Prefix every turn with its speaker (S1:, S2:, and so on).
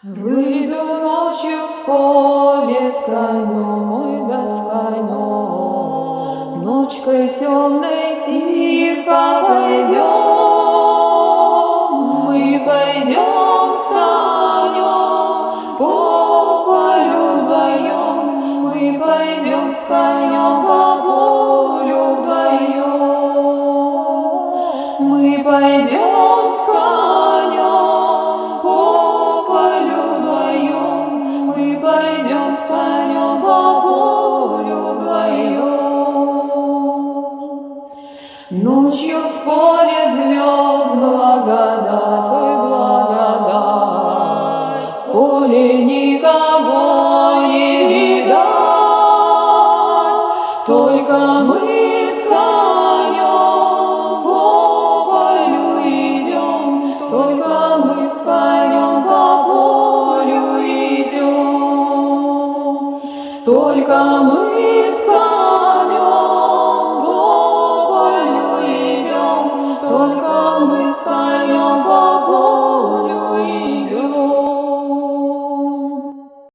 S1: Выйду ночью в поле с конем, ой да с конем. Ночкой темной тихо пойдем, мы пойдем с конем по полю вдвоем, мы пойдем с конем по полю вдвоем, мы пойдем с конем. Пойдем с конем по полю вдвоем. Ночью в поле звезд благодать, ой, благодать, в поле никого не видать, только мы с конем по полю идем, только мы с конем по полю идем. Только мы с конем